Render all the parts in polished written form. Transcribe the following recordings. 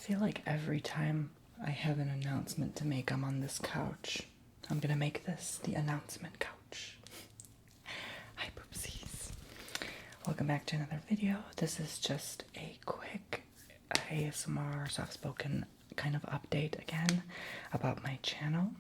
feel like every time I have an announcement to make, I'm on this couch. I'm gonna make this the announcement couch. Hi, poopsies. Welcome back to another video. This is just a quick ASMR soft-spoken kind of update again about my channel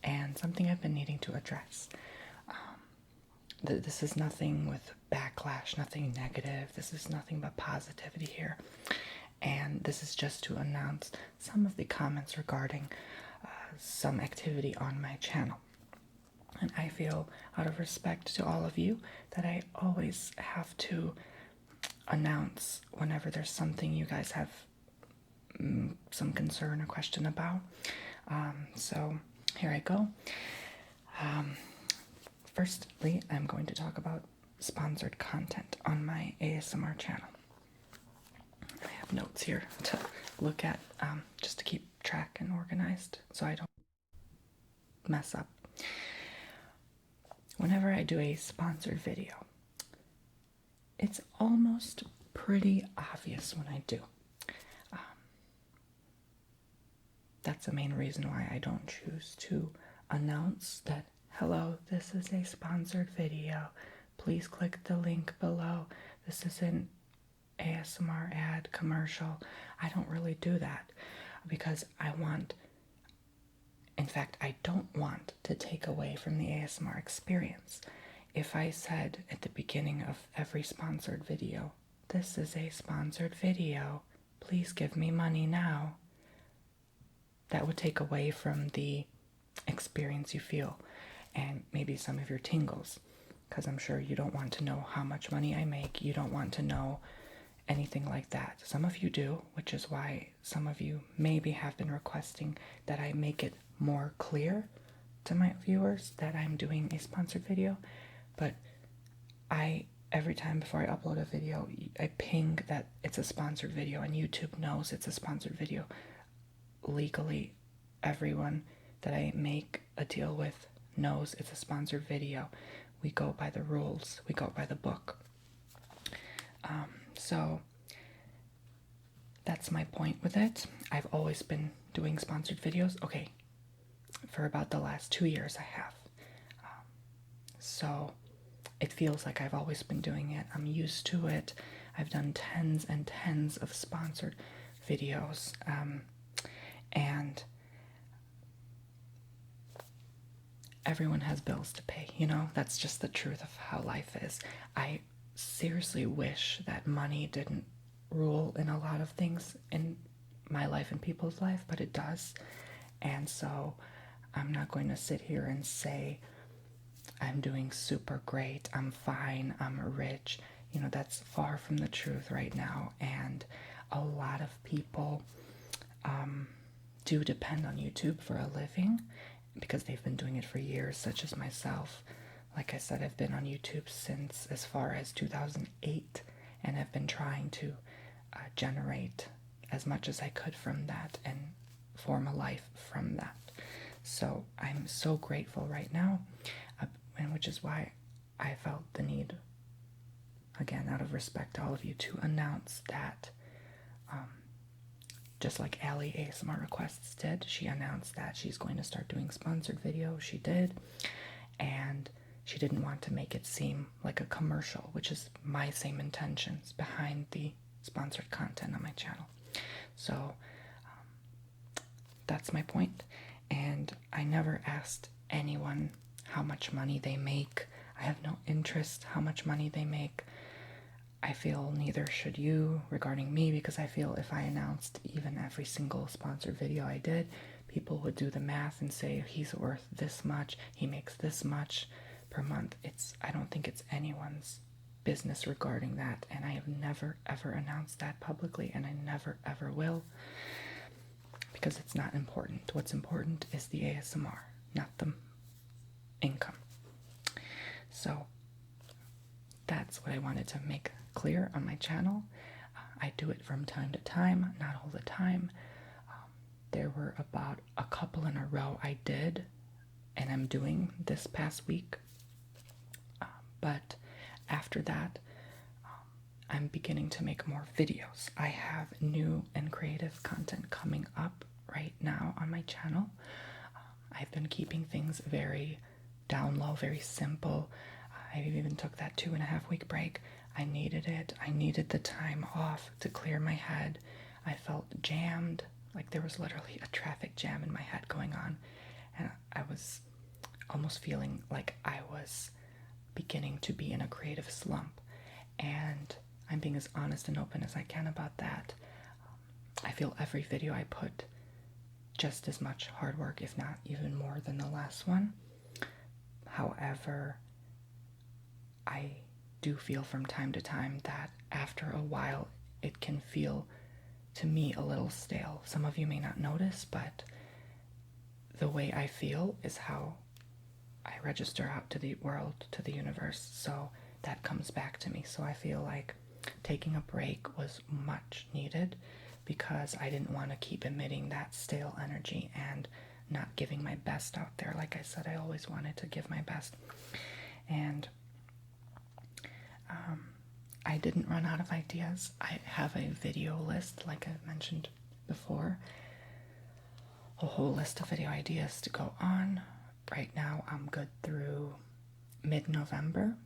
and something I've been needing to address. This is nothing with backlash, nothing negative. This is nothing but positivity here. And this is just to announce some of the comments regarding some activity on my channel. And I feel, out of respect to all of you, that I always have to announce whenever there's something you guys have some concern or question about. So here I go. Firstly, I'm going to talk about sponsored content on my ASMR channel. I have notes here to look at, just to keep track and organized so I don't mess up. Whenever I do a sponsored video, it's almost pretty obvious when I do. That's the main reason why I don't choose to announce that, hello, this is a sponsored video. Please click the link below. This is an ASMR ad commercial. I don't really do that because I don't want to take away from the ASMR experience. If I said at the beginning of every sponsored video, this is a sponsored video, please give me money now, that would take away from the experience you feel and maybe some of your tingles, because I'm sure you don't want to know how much money I make. You don't want to know anything like that. Some of you do, which is why some of you maybe have been requesting that I make it more clear to my viewers that I'm doing a sponsored video. But every time before I upload a video, I ping that it's a sponsored video, and YouTube knows it's a sponsored video. Legally, everyone that I make a deal with knows it's a sponsored video. We go by the rules. We go by the book. So that's my point with it. I've always been doing sponsored videos. Okay, for about the last 2 years I have. So it feels like I've always been doing it. I'm used to it. I've done tens and tens of sponsored videos. And everyone has bills to pay, that's just the truth of how life is. I seriously wish that money didn't rule in a lot of things in my life and people's life, but it does. And so I'm not going to sit here and say I'm doing super great, I'm fine, I'm rich. That's far from the truth right now. And a lot of people do depend on YouTube for a living because they've been doing it for years, such as myself. Like I said, I've been on YouTube since as far as 2008, and I've been trying to generate as much as I could from that and form a life from that. So I'm so grateful right now, and which is why I felt the need, again, out of respect to all of you, to announce that just like Allie ASMR Requests did, she announced that she's going to start doing sponsored videos. She did, and she didn't want to make it seem like a commercial, which is my same intentions behind the sponsored content on my channel. So that's my point. And I never asked anyone how much money they make. I have no interest how much money they make. I feel neither should you regarding me, because I feel if I announced even every single sponsored video I did, people would do the math and say he's worth this much, he makes this much per month. I don't think it's anyone's business regarding that, and I have never ever announced that publicly, and I never ever will, because it's not important. What's important is the ASMR, not the income. So that's what I wanted to make clear on my channel. I do it from time to time, not all the time. There were about a couple in a row I did, and I'm doing this past week. But after that, I'm beginning to make more videos. I have new and creative content coming up right now on my channel. I've been keeping things very down low, very simple. I even took that 2.5 week break. I needed it. I needed the time off to clear my head. I felt jammed, like there was literally a traffic jam in my head going on. And I was almost feeling like I was beginning to be in a creative slump. And I'm being as honest and open as I can about that. I feel every video I put just as much hard work, if not even more than the last one. However, I do feel from time to time that after a while it can feel to me a little stale. Some of you may not notice, but the way I feel is how I register out to the world, to the universe, so that comes back to me. So I feel like taking a break was much needed because I didn't want to keep emitting that stale energy and not giving my best out there. Like I said, I always wanted to give my best. And I didn't run out of ideas. I have a video list, like I mentioned before, a whole list of video ideas to go on. Right now, I'm good through mid-November,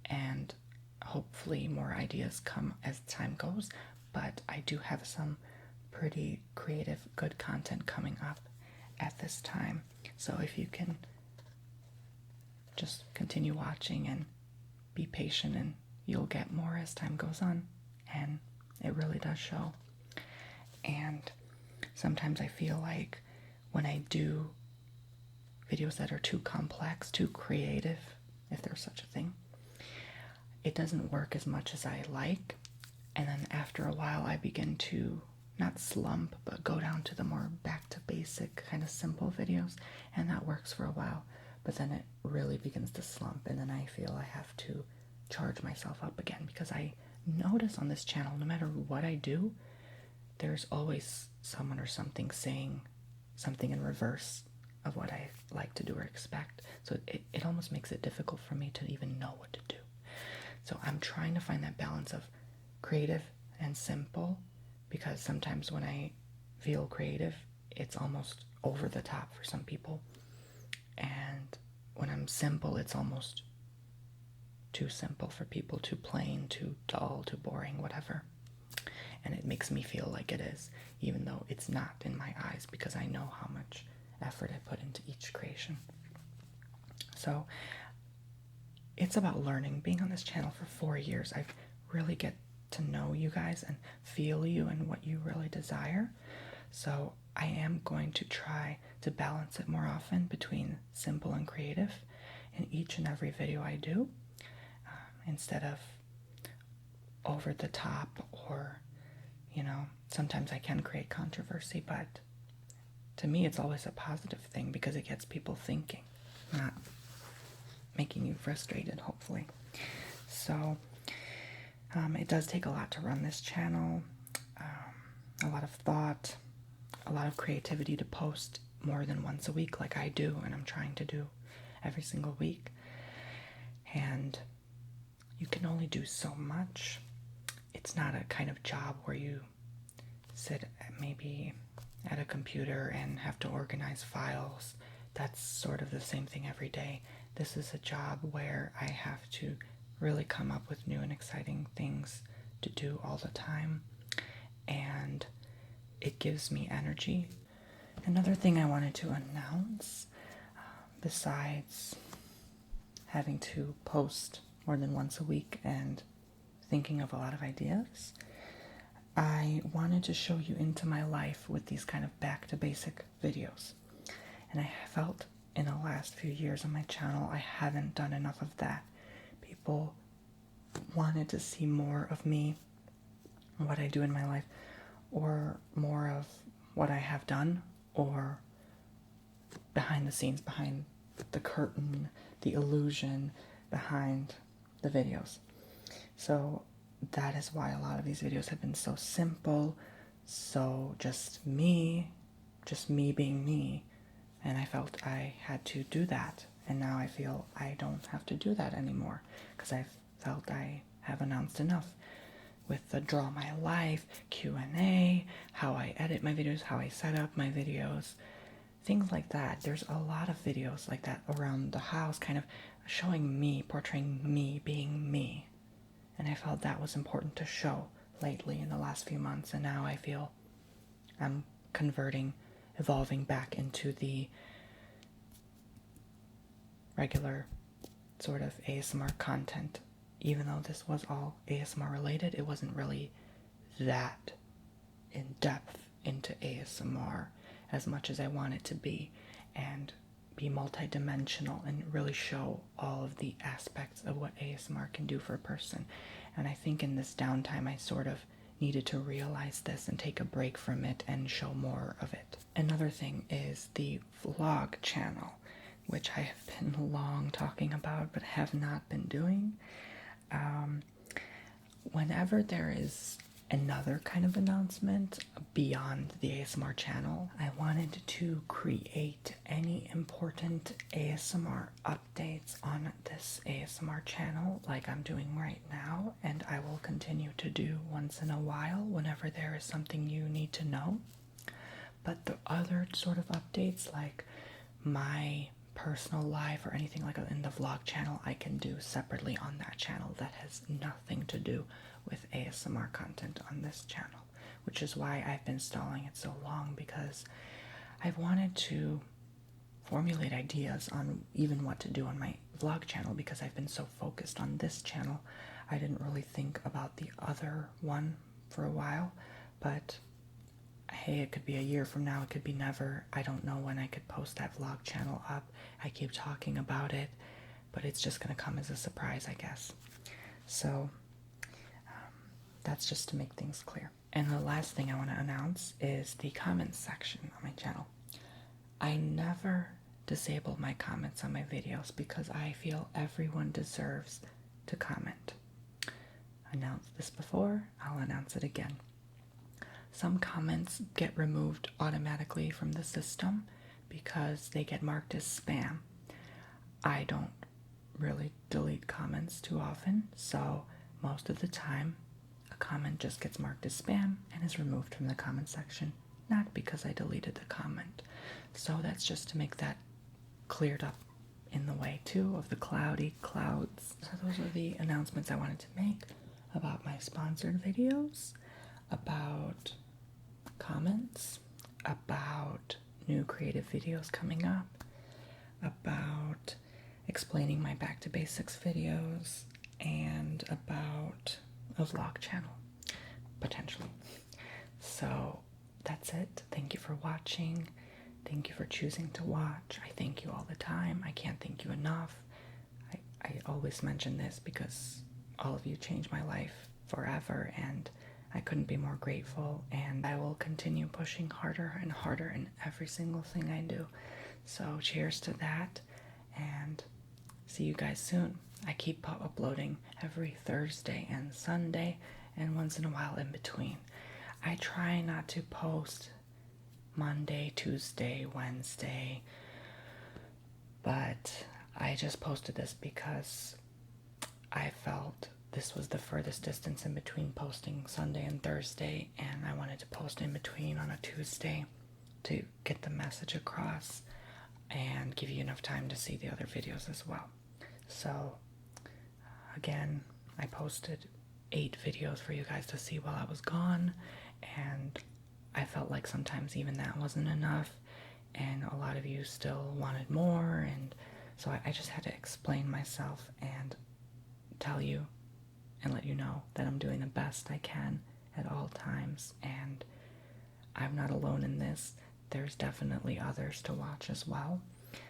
and hopefully more ideas come as time goes, but I do have some pretty creative, good content coming up at this time. So if you can just continue watching and be patient, and you'll get more as time goes on, and it really does show. And sometimes I feel like when I do videos that are too complex, too creative, if there's such a thing, it doesn't work as much as I like. And then after a while I begin to not slump, but go down to the more back to basic kind of simple videos, and that works for a while. But then it really begins to slump, and then I feel I have to charge myself up again, because I notice on this channel, no matter what I do, there's always someone or something saying something in reverse of what I like to do or expect. So it almost makes it difficult for me to even know what to do. So I'm trying to find that balance of creative and simple, because sometimes when I feel creative, it's almost over the top for some people. And when I'm simple, it's almost too simple for people, too plain, too dull, too boring, whatever. And it makes me feel like it is, even though it's not in my eyes, because I know how much effort I put into each creation. So it's about learning. Being on this channel for 4 years, I've really get to know you guys and feel you and what you really desire. So I am going to try to balance it more often between simple and creative in each and every video I do, instead of over the top, or, you know, sometimes I can create controversy, but to me it's always a positive thing because it gets people thinking, not making you frustrated, hopefully. So it does take a lot to run this channel, a lot of thought, a lot of creativity to post more than once a week like I do, and I'm trying to do every single week. And you can only do so much. It's not a kind of job where you sit maybe at a computer and have to organize files. That's sort of the same thing every day. This is a job where I have to really come up with new and exciting things to do all the time, and it gives me energy. Another thing I wanted to announce, besides having to post more than once a week and thinking of a lot of ideas, I wanted to show you into my life with these kind of back to basic videos. And I felt in the last few years on my channel I haven't done enough of that. People wanted to see more of me, what I do in my life, or more of what I have done, or behind the scenes, behind the curtain, the illusion behind the videos. So that is why a lot of these videos have been so simple, so just me being me, and I felt I had to do that, and now I feel I don't have to do that anymore, because I felt I have announced enough. with the Draw My Life, Q&A, how I edit my videos, how I set up my videos, things like that. There's a lot of videos like that around the house, kind of showing me, portraying me being me. And I felt that was important to show lately in the last few months, and now I feel I'm converting, evolving back into the regular sort of ASMR content. Even though this was all ASMR related, it wasn't really that in depth into ASMR as much as I want it to be, and be multidimensional and really show all of the aspects of what ASMR can do for a person. And I think in this downtime I sort of needed to realize this and take a break from it and show more of it. Another thing is the vlog channel, which I have been long talking about but have not been doing. Whenever there is another kind of announcement beyond the ASMR channel, I wanted to create any important ASMR updates on this ASMR channel like I'm doing right now, and I will continue to do once in a while whenever there is something you need to know. But the other sort of updates, like my personal life or anything like in the vlog channel, I can do separately on that channel. That has nothing to do with ASMR content on this channel, which is why I've been stalling it so long, because I've wanted to formulate ideas on even what to do on my vlog channel, because I've been so focused on this channel. I didn't really think about the other one for a while, but hey, it could be a year from now, it could be never. I don't know when I could post that vlog channel up. I keep talking about it, but it's just going to come as a surprise, I guess. So that's just to make things clear. And the last thing I want to announce is the comments section on my channel. I never disable my comments on my videos because I feel everyone deserves to comment. I announced this before, I'll announce it again. Some comments get removed automatically from the system because they get marked as spam. I don't really delete comments too often, so most of the time a comment just gets marked as spam and is removed from the comment section, not because I deleted the comment. So that's just to make that cleared up in the way too of the cloudy clouds. So those are the announcements I wanted to make about my sponsored videos, about comments, about new creative videos coming up, about explaining my back to basics videos, and about a vlog channel, potentially. So that's it. Thank you for watching. Thank you for choosing to watch. I thank you all the time. I can't thank you enough. I always mention this because all of you changed my life forever, and I couldn't be more grateful, and I will continue pushing harder and harder in every single thing I do. So cheers to that, and see you guys soon. I keep uploading every Thursday and Sunday, and once in a while in between. I try not to post Monday, Tuesday, Wednesday, but I just posted this because I felt this was the furthest distance in between posting Sunday and Thursday, and I wanted to post in between on a Tuesday to get the message across and give you enough time to see the other videos as well. So again, I posted 8 videos for you guys to see while I was gone, and I felt like sometimes even that wasn't enough, and a lot of you still wanted more, and so I just had to explain myself and tell you and let you know that I'm doing the best I can at all times, and I'm not alone in this. There's definitely others to watch as well,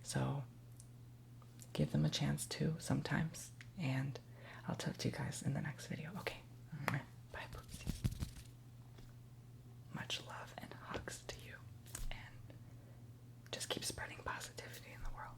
so give them a chance too sometimes, and I'll talk to you guys in the next video. Okay, bye poopsies. Much love and hugs to you, and just keep spreading positivity in the world.